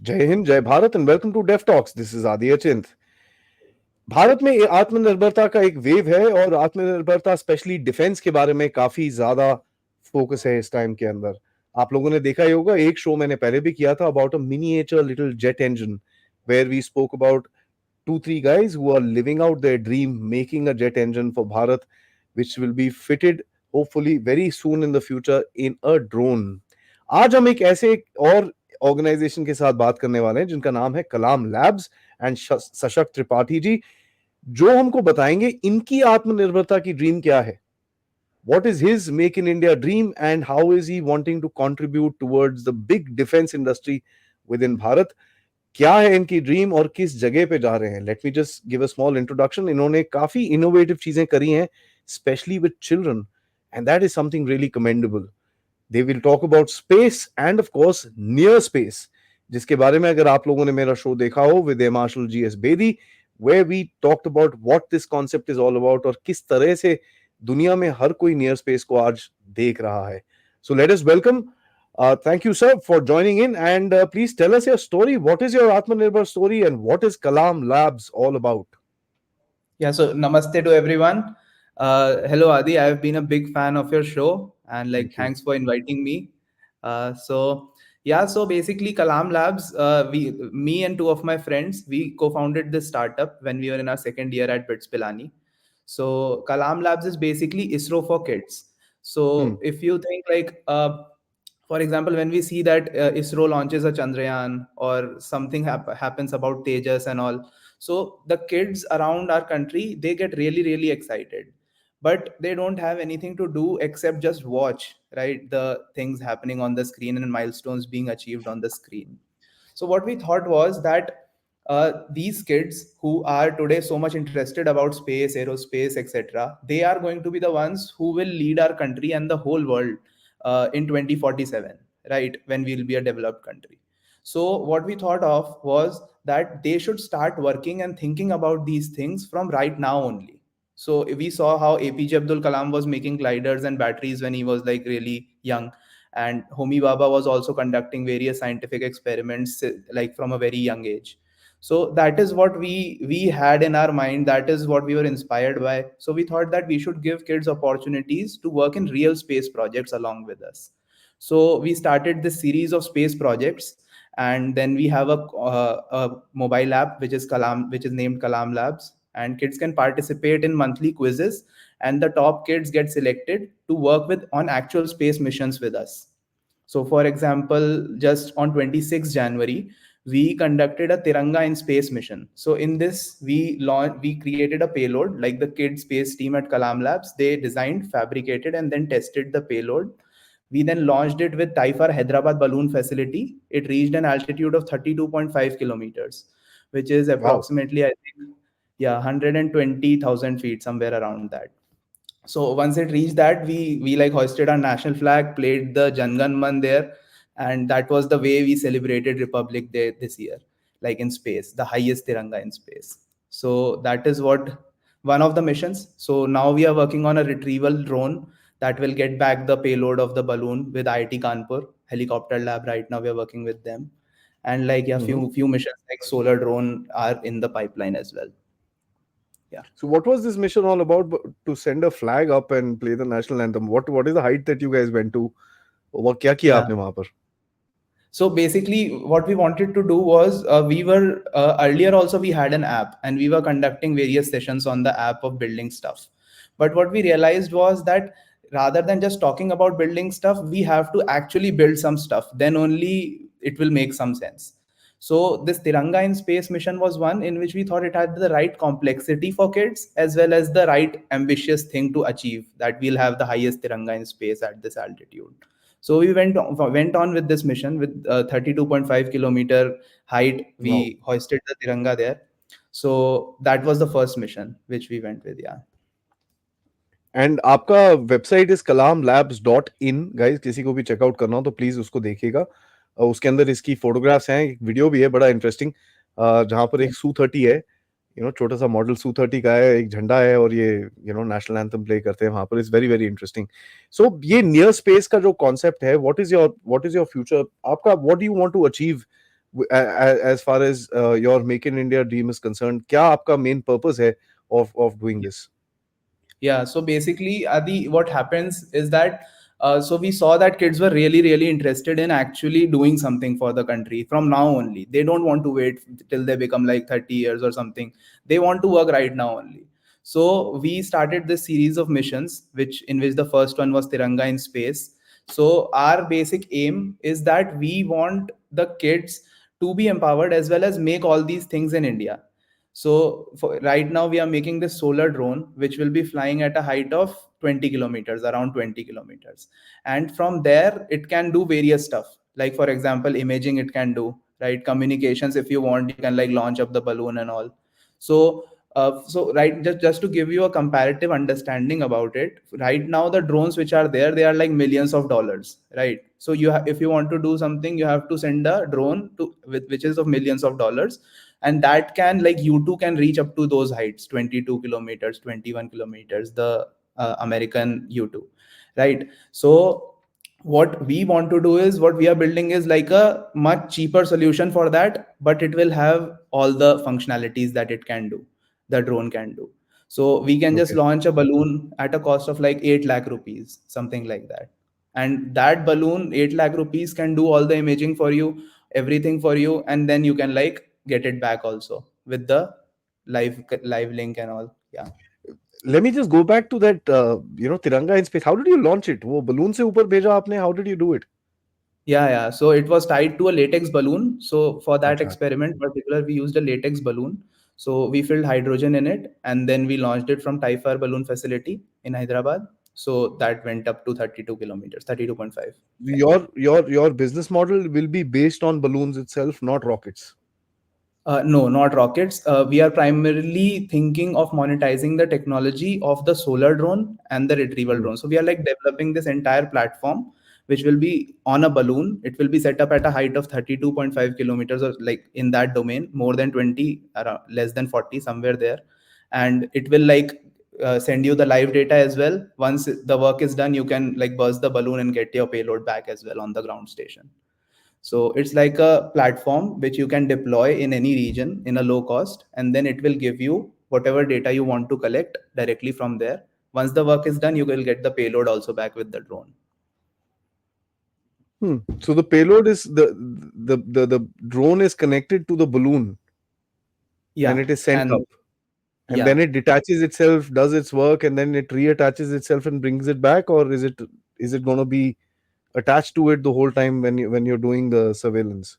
जय हिंद, जय Bharat and welcome to Deaf Talks. This is Aadi Achint. Bharat में आत्मनिर्भरता का एक वेव है और आत्मनिर्भरता स्पेशली डिफेंस के बारे में काफी ज्यादा फोकस है इस टाइम के अंदर। आप लोगों ने देखा ही होगा, एक शो मैंने पहले भी किया था about a miniature little jet engine, where we spoke about two three guys who are living out their dream making a jet engine for Bharat, which will be fitted hopefully very soon in the future in a drone. आज हम एक ऐसे और organisation के साथ बात करने वाले हैं जिनका नाम है कलाम लैब्स एंड सशक्त त्रिपाठी जी, जो हमको बताएंगे इनकी आत्मनिर्भरता की ड्रीम क्या है. What is his make in India dream and how is he wanting to contribute towards the big defense industry within Bharat? क्या है इनकी ड्रीम और किस जगह पे जा रहे हैं. Let me just give a small introduction. इन्होंने काफी इनोवेटिव चीजें करी हैं, specially with children, and that is something really commendable. They will talk about space end of course near space, जिसके बारे में अगर आप लोगों ने मेरा शो देखा हो with Marshal G S Bedi, where we talked about what this concept is all about और किस तरह से दुनिया में हर कोई नियर स्पेस को आज देख रहा है. So let us welcome. Thank you, sir, for joining in. And please tell us your story. What is your Atmanirbhar story and what is Kalam Labs all about? Yeah, so namaste to everyone. Hello, Adi. I've been a big fan of your show and Thank you. thanks for inviting me. So basically, Kalam Labs, me and two of my friends, we co-founded this startup when we were in our second year at BITS Pilani. So Kalam Labs is basically ISRO for kids. Hmm. So if you think for example, when we see that ISRO launches a Chandrayaan or something happens about Tejas and all, so the kids around our country, they get really, really excited, but they don't have anything to do except just watch, right? The things happening on the screen and milestones being achieved on the screen. So what we thought was that these kids who are today so much interested about space, aerospace, etc., they are going to be the ones who will lead our country and the whole world in 2047, right? When we'll be a developed country. So what we thought of was that they should start working and thinking about these things from right now only. So we saw how APJ Abdul Kalam was making gliders and batteries when he was like really young, and Homi Baba was also conducting various scientific experiments like from a very young age. So that is what we had in our mind. That is what we were inspired by. So we thought that we should give kids opportunities to work in real space projects along with us. So we started this series of space projects, and then we have a mobile app which is Kalam, which is named Kalam Labs, and kids can participate in monthly quizzes, and the top kids get selected to work with on actual space missions with us. So for example, just on 26th January, we conducted a Tiranga in space mission. So in this, we created a payload, like the kids space team at Kalam Labs. They designed, fabricated, and then tested the payload. We then launched it with Taifar Hyderabad balloon facility. It reached an altitude of 32.5 kilometers, which is Wow. approximately, I think, yeah, 120,000 feet, somewhere around that. So once it reached that, we like hoisted our national flag, played the Jangan Man there, and that was the way we celebrated Republic Day this year, like in space, the highest Tiranga in space. So that is what one of the missions. So now we are working on a retrieval drone that will get back the payload of the balloon with IIT Kanpur helicopter lab. Right now we are working with them, and like yeah, Mhm. few missions like solar drone are in the pipeline as well. Yeah. So, what was this mission all about? To send a flag up and play the national anthem. What is the height that you guys went to? what क्या किया Yeah. आपने वहां पर? So basically, what we wanted to do was we were earlier also we had an app and we were conducting various sessions on the app of building stuff. But what we realized was that rather than just talking about building stuff, we have to actually build some stuff. Then only it will make some sense. So this Tiranga in Space mission was one in which we thought it had the right complexity for kids as well as the right ambitious thing to achieve, that we'll have the highest Tiranga in space at this altitude. So we went on with this mission with 32.5 kilometer height. Wow. We hoisted the Tiranga there. So that was the first mission which we went with. Yeah. And आपका website is kalamlabs.in. Guys, किसी को भी checkout करना हो तो please उसको देखिएगा. उसके अंदर इसकी फोटोग्राफ्स हैं, एक वीडियो भी है बड़ा इंटरेस्टिंग, जहां पर Yeah. एक Su-30 है, छोटा सा मॉडल Su-30 का है, एक झंडा है और ये नेशनल एंथम प्ले करते हैं वहां पर. Is very very interesting. So ये नियर स्पेस का जो कॉन्सेप्ट है, व्हाट इज योर फ्यूचर, आपका what do you want to achieve as far as your Make in India dream is concerned, क्या आपका main purpose है of doing this? Yeah, so basically, Adi, what happens is that so we saw that kids were really, really interested in actually doing something for the country from now only. They don't want to wait till they become like 30 years or something. They want to work right now only. So we started this series of missions, which in which the first one was Tiranga in space. So our basic aim is that we want the kids to be empowered as well as make all these things in India. So right now we are making this solar drone, which will be flying at a height of 20 kilometers, around 20 kilometers. And from there, it can do various stuff. Like for example, imaging it can do, right? Communications, if you want, you can like launch up the balloon and all. So so right, just to give you a comparative understanding about it, right now the drones which are there, they are like millions of dollars, right? So if you want to do something, you have to send a drone to which is of millions of dollars, and that can like U2 can reach up to those heights, 22 kilometers, 21 kilometers, the American U2, right? So what we want to do is, what we are building is like a much cheaper solution for that, but it will have all the functionalities that it can do, the drone can do. So we can just Okay. launch a balloon at a cost of like 8 lakh rupees, something like that. And that balloon, 8 lakh rupees, can do all the imaging for you, everything for you, and then you can like get it back also with the live link and all. Yeah. Let me just go back to that, Tiranga in space. How did you launch it? वो balloon से ऊपर भेजा आपने? How did you do it? Yeah. So it was tied to a latex balloon. So for that अच्छा. experiment particular, we used a latex balloon. So we filled hydrogen in it, and then we launched it from Taifar balloon facility in Hyderabad. So that went up to 32 kilometers, 32.5. Your business model will be based on balloons itself, not rockets. No, not rockets. We are primarily thinking of monetizing the technology of the solar drone and the retrieval Hmm. drone. So we are like developing this entire platform, which will be on a balloon. It will be set up at a height of 32.5 kilometers, or like in that domain, more than 20, around, less than 40, somewhere there. And it will like send you the live data as well. Once the work is done, you can like burst the balloon and get your payload back as well on the ground station. So it's like a platform which you can deploy in any region in a low cost, and then it will give you whatever data you want to collect directly from there. Once the work is done, you will get the payload also back with the drone. So the payload is the drone is connected to the balloon and Yeah. it is sent up. And And then yeah. it detaches itself, does its work, and then it reattaches itself and brings it back, or is it going to be attached to it the whole time when you're doing the surveillance?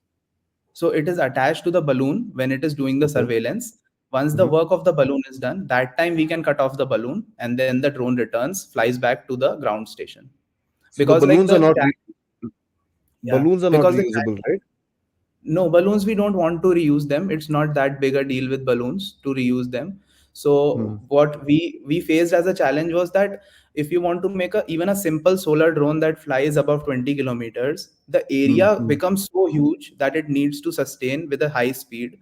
So it is attached to the balloon when it is doing the Okay. surveillance. Once the Hmm. work of the balloon is done, that time we can cut off the balloon, and then the drone returns, flies back to the ground station. So the Because like balloons are the not tag, yeah, balloons are not because the reusable, right? no, balloons we don't want to reuse them. It's not that big a deal with balloons to reuse them. Hmm. So what we faced as a challenge was that if you want to make a even a simple solar drone that flies above 20 kilometers, the Hmm. area Hmm. becomes so huge that it needs to sustain with a high speed,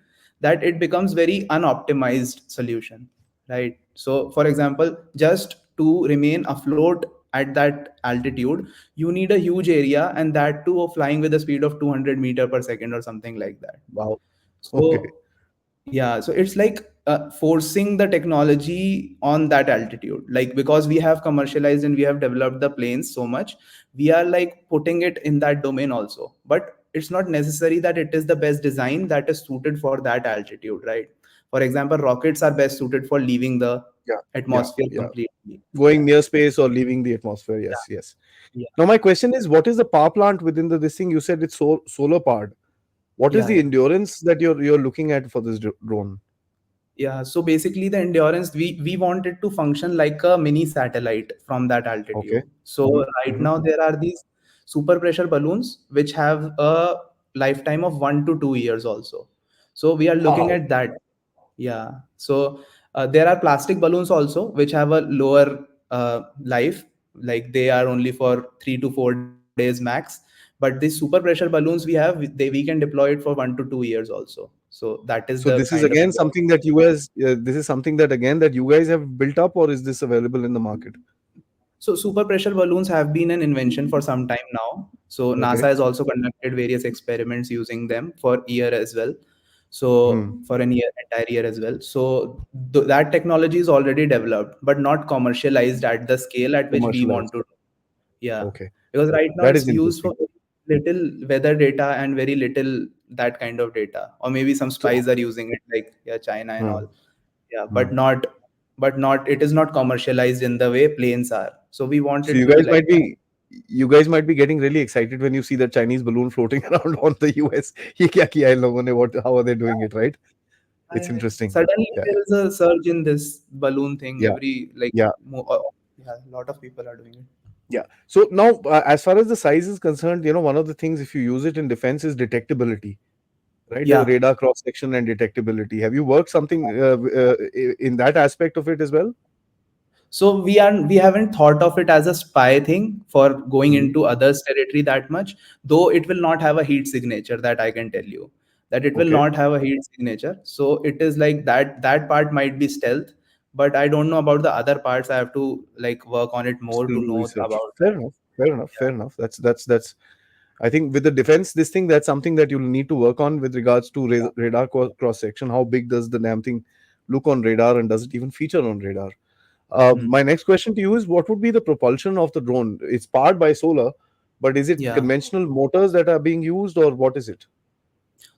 that it becomes very unoptimized solution, right? So for example, just to remain afloat at that altitude, you need a huge area, and that too of flying with a speed of 200 meter per second or something like that. Wow. Okay. So yeah, so it's like forcing the technology on that altitude, like because we have commercialized and we have developed the planes so much, we are like putting it in that domain also, but it's not necessary that it is the best design that is suited for that altitude, right? For example, rockets are best suited for leaving the Yeah. Yeah. atmosphere Yeah. completely. Going Yeah. near space or leaving the atmosphere. Yeah. Yes. Yes. Yeah. Now my question is, what is the power plant within this thing? You said it's solar powered. What is Yeah. the Yeah. endurance that you're looking at for this drone? Yeah, so basically the endurance, we want it to function like a mini satellite from that Okay. altitude. So Hmm. right Hmm. now there are these super pressure balloons which have a lifetime of 1 to 2 years also. So we are looking Wow. at that. Yeah. So there are plastic balloons also which have a lower life, like they are only for 3 to 4 days max. But these super pressure balloons we can deploy it for 1 to 2 years also. So that is So the this is kind of again endurance. something that this is something that again that you guys have built up, or is this available in the market? So super pressure balloons have been an invention for some time now. So NASA Okay. has also conducted various experiments using them for year as well. Hmm. So for an year, entire year as well. So that technology is already developed, but not commercialized at the scale at which we want Commercialized. to. Yeah, Okay. because right now That is it's used for interesting. very little weather data and very little that kind of data, or maybe some So, spies are using it, like yeah, China and hmm, all. Yeah, hmm. but not it is not commercialized in the way planes are. So we want So it to be like that. you guys might be getting really excited when you see that Chinese balloon floating around on the US. ये क्या किया इन लोगों ने? What? How are they doing it? Right? It's interesting. Suddenly Yeah. there is a surge in this balloon thing. Yeah. Every like Yeah. yeah, a lot of people are doing it. Yeah. So now, as far as the size is concerned, one of the things if you use it in defense is detectability, right? The Yeah. radar cross section and detectability. Have you worked something in that aspect of it as well? So we haven't thought of it as a spy thing for going Mhm. into others' territory that much, though it will not have a heat signature, that I can tell you. That it will Okay. not have a heat signature. So it is like that part might be stealth, but I don't know about the other parts. I have to like work on it more Still to do know research. about Fair that. enough. Fair enough. Fair enough. That's. I think with the defense, this thing that's something that you'll need to work on with regards to Yeah. radar cross section. How big does the damn thing look on radar, and does it even feature on radar? Hmm. My next question to you is: what would be the propulsion of the drone? It's powered by solar, but is it Yeah. conventional motors that are being used, or what is it?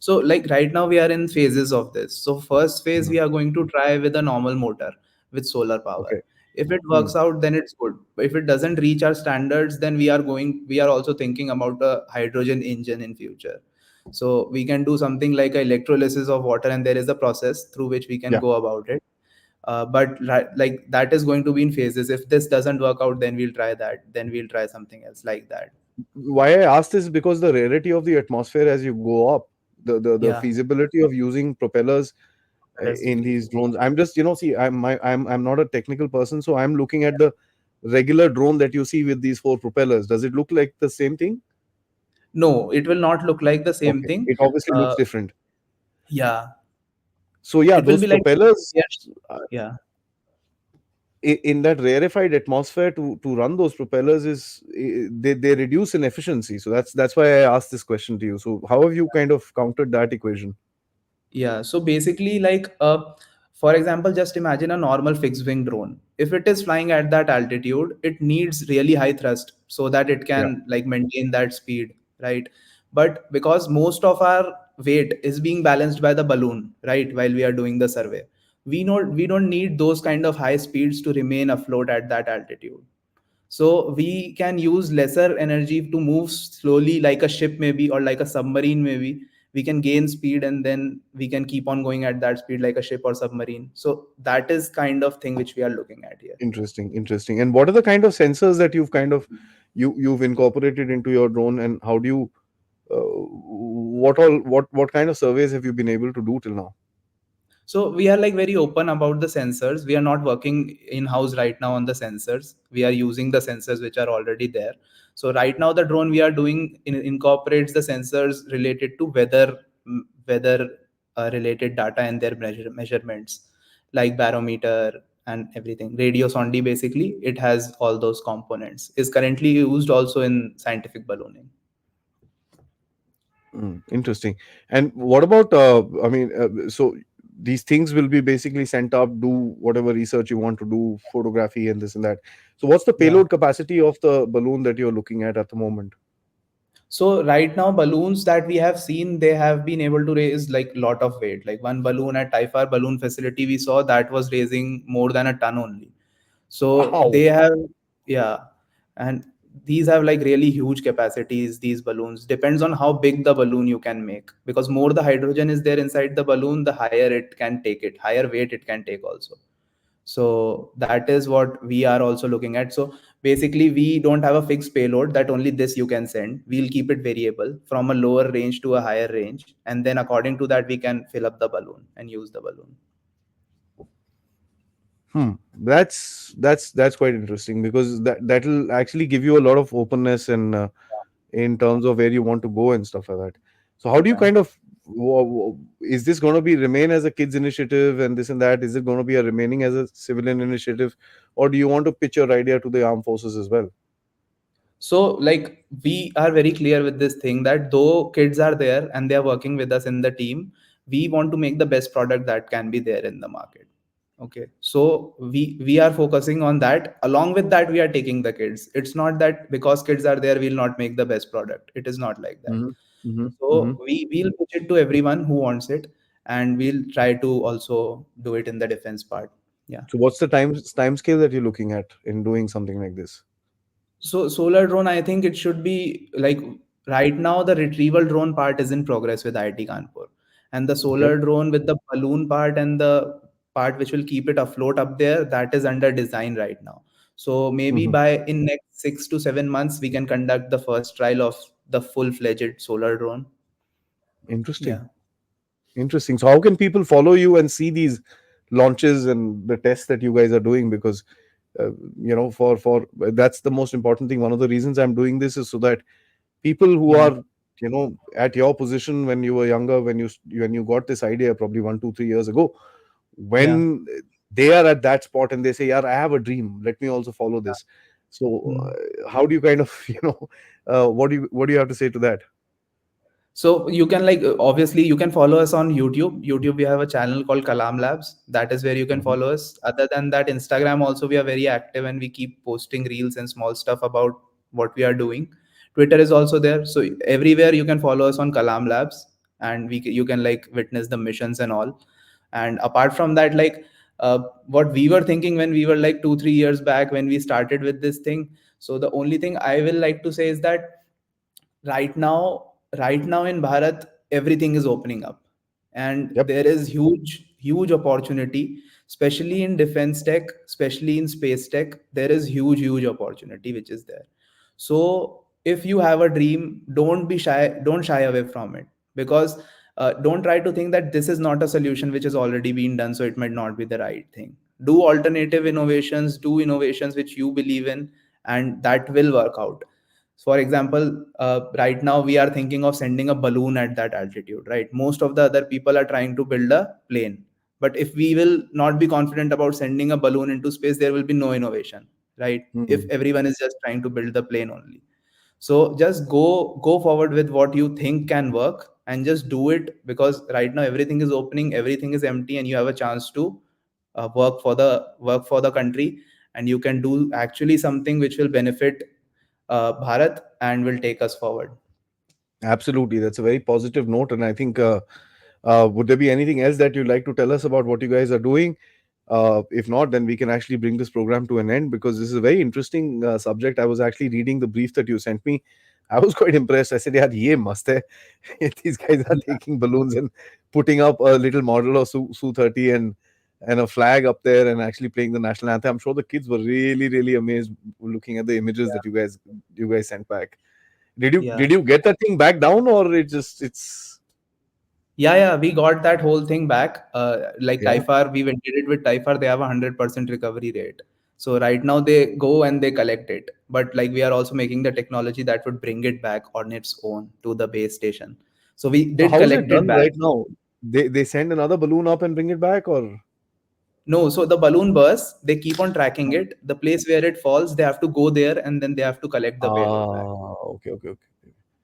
So like right now we are in phases of this. So first phase Mhm. we are going to try with a normal motor with solar power. Okay. If it Hmm. works out, then it's good. But if it doesn't reach our standards, then we are also thinking about a hydrogen engine in future. So we can do something like a electrolysis of water, and there is a process through which we can Yeah. go about it. But like that is going to be in phases. If this doesn't work out, then we'll try that. Then we'll try something else like that. Why I asked this is because the rarity of the atmosphere as you go up, the Yeah, feasibility of using propellers let's in these decrease. drones. I'm just, see, I'm not a technical person, so I'm looking at the regular drone that you see with these four propellers. Does it look like the same thing? No, it will not look like the same Okay, thing. it obviously looks Uh, different. yeah, So yeah, it will those be like propellers yes, uh, yeah, in that rarefied atmosphere to run those propellers they reduce in efficiency. So that's why I asked this question to you. So how have you kind of countered that equation? yeah. So basically, like, for example, just imagine a normal fixed wing drone. If it is flying at that altitude, it needs really high thrust so that it Yeah, can like maintain that speed, right? But because most of our weight is being balanced by the balloon, right, while we are doing the survey, we don't need those kind of high speeds to remain afloat at that altitude. So we can use lesser energy to move slowly, like a ship maybe, or like a submarine maybe. We can gain speed and then we can keep on going at that speed like a ship or submarine. So that is kind of thing which we are looking at here. interesting, interesting. And what are the kind of sensors that you've kind of you've incorporated into your drone, and how do you what kind of surveys have you been able to do till now? So we are like very open about the sensors. We are not working in house right now on the sensors. We are using the sensors which are already there. So right now the drone we are doing incorporates the sensors related to weather related data and their measurements, like barometer and everything. Radio sondi basically it has all those components. Is currently used also in scientific ballooning. Interesting. And what about so these things will be basically sent up, do whatever research you want to do, photography and this and that. So what's the Yeah. payload capacity of the balloon that you're looking at the moment? So right now, balloons that we have seen, they have been able to raise like lot of weight. Like one balloon at Taifar balloon facility we saw that was raising more than a ton only. So Wow. they have, yeah, and these have like really huge capacities. These balloons depends on how big the balloon you can make, because more the hydrogen is there inside the balloon, the higher it can take it, higher weight it can take also. So that is what we are also looking at. So basically we don't have a fixed payload that only this you can send. We'll keep it variable from a lower range to a higher range, and then according to that we can fill up the balloon and use the balloon. That's quite interesting, because that'll actually give you a lot of openness and in terms of where you want to go and stuff like that. So how do you Yeah. kind of Is this going to be remain as a kids initiative and this and that? Is it going to be a remaining as a civilian initiative, or do you want to pitch your idea to the armed forces as well? So like we are very clear with this thing that though kids are there and they are working with us in the team, we want to make the best product that can be there in the market. Okay, so we are focusing on that. Along with that, we are taking the kids. It's not that because kids are there, we'll not make the best product. It is not like that. Hmm. Hmm. Hmm. So we'll pitch it to everyone who wants it, and we'll try to also do it in the defense part. Yeah. So what's the time scale that you're looking at in doing something like this? So solar drone, I think it should be like right now the retrieval drone part is in progress with IIT Kanpur, and the Okay. solar drone with the balloon part and the part which will keep it afloat up there, that is under design right now. So maybe Hmm. by in next 6 to 7 months we can conduct the first trial of the full-fledged solar drone. Interesting. Yeah. Interesting. So how can people follow you and see these launches and the tests that you guys are doing? Because uh, for that's the most important thing. One of the reasons I'm doing this is so that people who Yeah. are at your position when you were younger, when you got this idea probably 1 2 3 years ago, Yeah. when they are at that spot and they say, yeah, I have a dream, let me also follow this. So Hmm. how do you kind of what do you have to say to that? So you can like obviously you can follow us on YouTube. YouTube, we have a channel called Kalam Labs. That is where you can Hmm. follow us. Other than that, Instagram also we are very active and we keep posting reels and small stuff about what we are doing. Twitter is also there. So everywhere you can follow us on Kalam Labs, and you can like witness the missions and all. And apart from that, like what we were thinking when we were like 2 3 years back when we started with this thing. So the only thing I will like to say is that right now in Bharat everything is opening up, and Yep. there is huge opportunity, especially in defense tech, especially in space tech. There is huge opportunity which is there. So if you have a dream, don't shy away from it, because don't try to think that this is not a solution which has already been done, so it might not be the right thing. Do alternative innovations, do innovations which you believe in, and that will work out. For example, right now we are thinking of sending a balloon at that altitude, right? Most of the other people are trying to build a plane. But if we will not be confident about sending a balloon into space, there will be no innovation, right? If Hmm. everyone is just trying to build the plane only. So just go forward with what you think can work and just do it, because right now everything is opening, everything is empty, and you have a chance to work for the country, and you can do actually something which will benefit Bharat and will take us forward. Absolutely, that's a very positive note, and I think would there be anything else that you'd like to tell us about what you guys are doing? If not, then we can actually bring this program to an end, because this is a very interesting subject. I was actually reading the brief that you sent me. I was quite impressed. I said, "Yeah, ye must hai." These guys are Yeah, taking balloons and putting up a little model of Su 30 and a flag up there and actually playing the national anthem. I'm sure the kids were really amazed looking at the images that you guys sent back. Did you yeah, did you get that thing back down, or it's yeah. We got that whole thing back. Like yeah? Taifar, we did it with Taifar. They have 100% recovery rate. So right now they go and they collect it. But like we are also making the technology that would bring it back on its own to the base station. So we So did how is it collect it done back. right now? They send another balloon up and bring it back, or No, so the balloon bursts. They keep on tracking it. The place where it falls, they have to go there and then they have to collect the payload back. okay.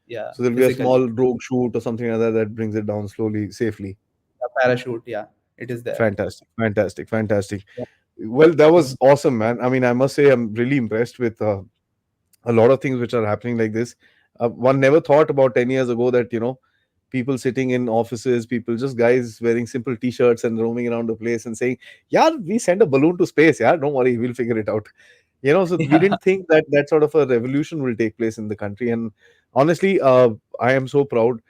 Yeah, So there'll be a physically. small drogue chute or something like that that brings it down slowly, safely. A parachute, yeah, it is there. Fantastic. Well, that Yeah. was awesome, man. I mean, I must say, I'm really impressed with a lot of things which are happening like this. One never thought about 10 years ago that people sitting in offices, people just guys wearing simple t-shirts and roaming around the place and saying, "Yeah, we send a balloon to space. Yeah, don't worry, we'll figure it out." So we Yeah. didn't think that that sort of a revolution will take place in the country. And honestly, I am so proud,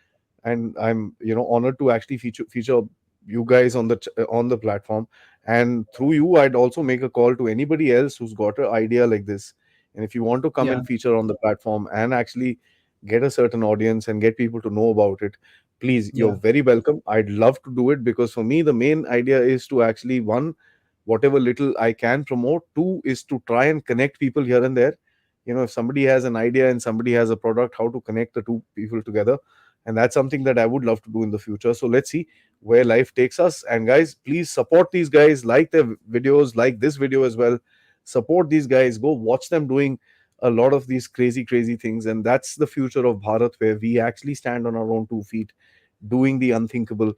and I'm honored to actually feature you guys on the platform. And through you, I'd also make a call to anybody else who's got an idea like this, and if you want to come Yeah. and feature on the platform and actually get a certain audience and get people to know about it, please, you're Yeah. very welcome. I'd love to do it, because for me the main idea is to actually, one, whatever little I can promote. Two is to try and connect people here and there. If somebody has an idea and somebody has a product, how to connect the two people together. and that's something that I would love to do in the future. So let's see where life takes us. And guys, please support these guys, like their videos, like this video as well. Support these guys, go watch them doing a lot of these crazy things. And that's the future of Bharat, where we actually stand on our own 2 feet, doing the unthinkable,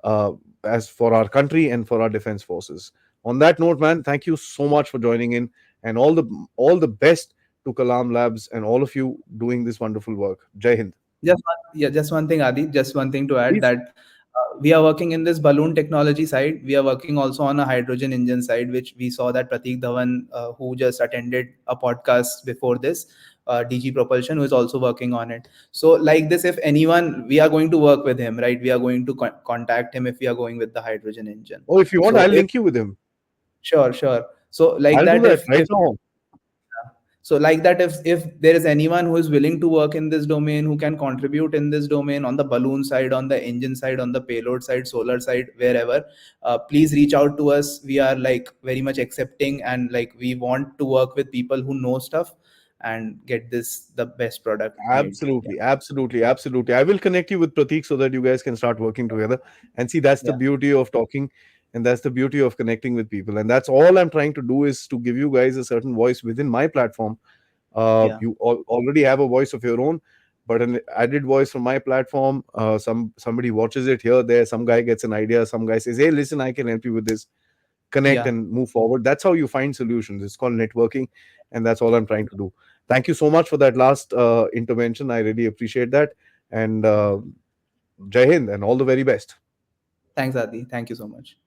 uh, as for our country and for our defense forces. On that note, man, thank you so much for joining in, and all the best to Kalam Labs and all of you doing this wonderful work. Jai Hind. Just one thing, Adi. Just one thing to add, Please. that we are working in this balloon technology side. We are working also on a hydrogen engine side, which we saw that Pratik Dhawan, who just attended a podcast before this, DG Propulsion, who is also working on it. So, like this, if anyone, we are going to work with him, right? We are going to contact him if we are going with the hydrogen engine. Oh, if you want, So, I'll if link you with him. sure, sure. So, like I'll do that, that right if now. so like that, if there is anyone who is willing to work in this domain, who can contribute in this domain, on the balloon side, on the engine side, on the payload side, solar side, wherever, please reach out to us. We are like very much accepting, and like we want to work with people who know stuff and get this the best product made. Yeah. Absolutely. I will connect you with Pratik so that you guys can start working together. And see, that's the Yeah. beauty of talking, and that's the beauty of connecting with people. And that's all I'm trying to do, is to give you guys a certain voice within my platform. Yeah. You already have a voice of your own, but an added voice from my platform. Somebody watches it here, there. Some guy gets an idea. Some guy says, "Hey, listen, I can help you with this." Connect Yeah. and move forward. That's how you find solutions. It's called networking, and that's all I'm trying to do. Thank you so much for that last intervention. I really appreciate that. And Jai Hind, and all the very best. Thanks, Adi. Thank you so much.